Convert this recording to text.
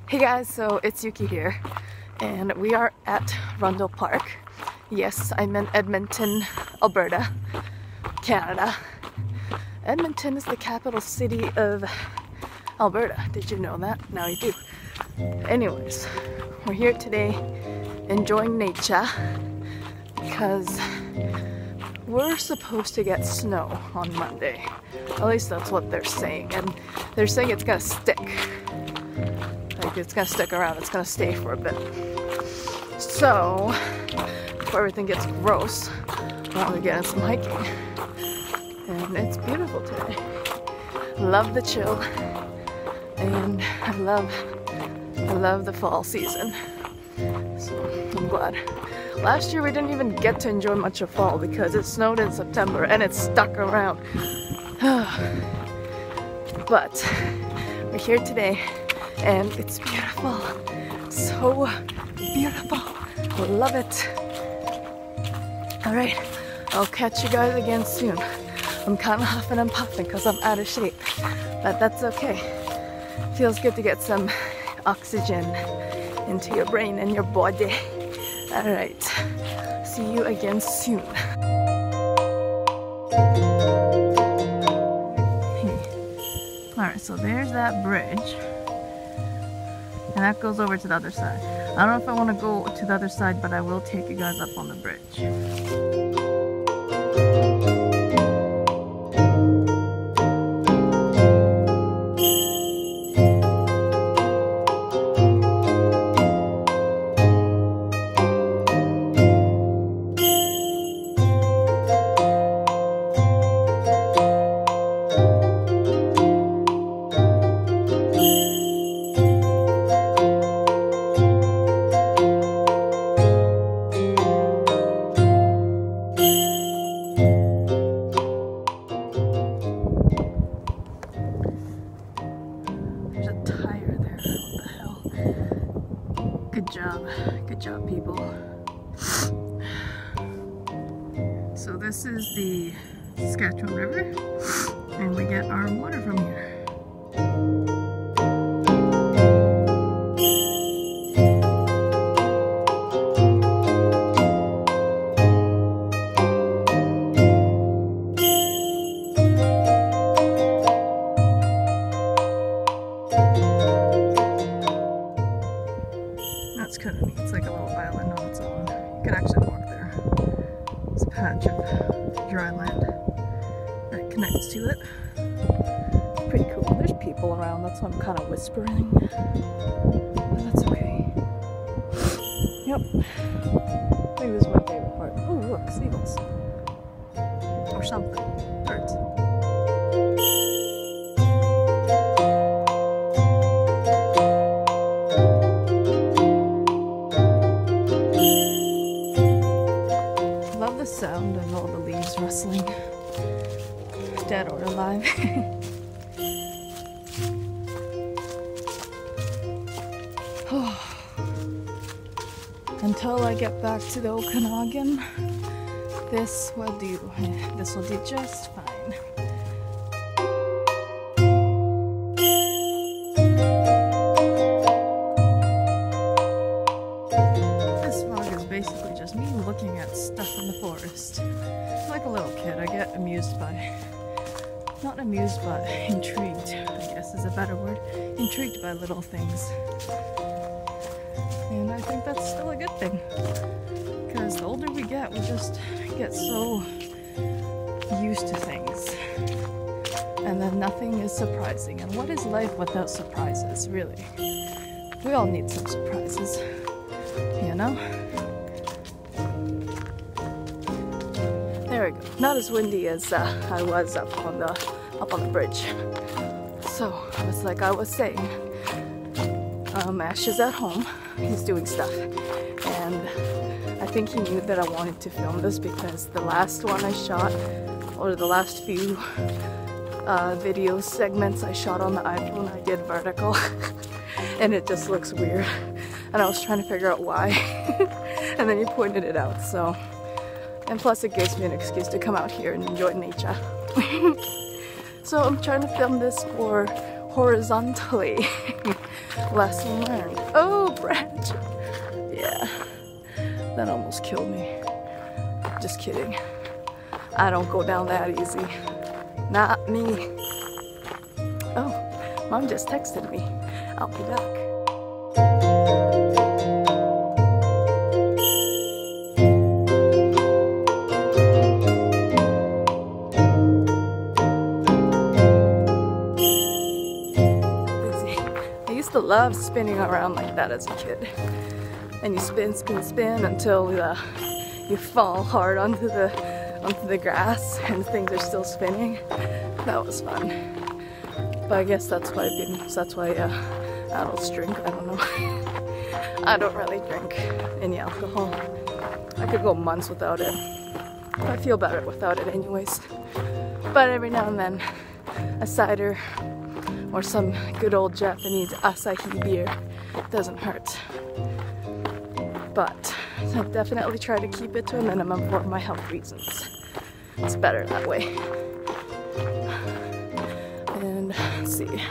Hey guys, so it's Yuki here, and we are at Rundle Park. Yes, I'm in Edmonton, Alberta, Canada. Edmonton is the capital city of Alberta. Did you know that? Now you do. Anyways, we're here today enjoying nature because we're supposed to get snow on Monday. At least that's what they're saying, and they're saying it's gonna stick. Like, it's gonna stick around, it's gonna stay for a bit. So, before everything gets gross, we're gonna get in some hiking. And it's beautiful today. Love the chill, and I love the fall season. So, I'm glad. Last year we didn't even get to enjoy much of fall because it snowed in September and it stuck around. But, we're here today. And it's beautiful, so beautiful, love it. Alright, I'll catch you guys again soon. I'm kind of huffing and puffing because I'm out of shape, but that's okay. Feels good to get some oxygen into your brain and your body. Alright, see you again soon. Alright, so there's that bridge. And that goes over to the other side. I don't know if I want to go to the other side, but I will take you guys up on the bridge. Good job, people. So this is the Saskatchewan River, and we get our water from here. That's kind of neat. It's like a little island on its own. You can actually walk there. It's a patch of dry land that connects to it. Pretty cool. There's people around, that's why I'm kind of whispering. But that's okay. Yep. Maybe this is my favorite part. Oh, look, seagulls. Or something. Birds. The sound of all the leaves rustling, dead or alive. Until I get back to the Okanagan, this will do. This will do just fine. Basically just me looking at stuff in the forest. Like a little kid, I get amused by, not amused but intrigued, I guess is a better word, intrigued by little things. And I think that's still a good thing, because the older we get, we just get so used to things. And then nothing is surprising. And what is life without surprises, really? We all need some surprises, you know? There we go. Not as windy as I was up on the bridge. So, like I was saying, Ash is at home. He's doing stuff, and I think he knew that I wanted to film this because the last one I shot, or the last few video segments I shot on the iPhone, I did vertical, and it just looks weird. And I was trying to figure out why, and then he pointed it out. So. And plus it gives me an excuse to come out here and enjoy nature. So I'm trying to film this for horizontally Lesson learned. Oh, branch. Yeah, that almost killed me. Just kidding. I don't go down that easy. Not me. Oh, Mom just texted me. I'll be back. I used to love spinning around like that as a kid. And you spin, spin, spin until you fall hard onto the grass and things are still spinning. That was fun. But I guess that's why adults drink. I don't know. I don't really drink any alcohol. I could go months without it. I feel better without it anyways. But every now and then, a cider or some good old Japanese Asahi beer doesn't hurt. But I definitely try to keep it to a minimum for my health reasons. It's better that way. And let's see.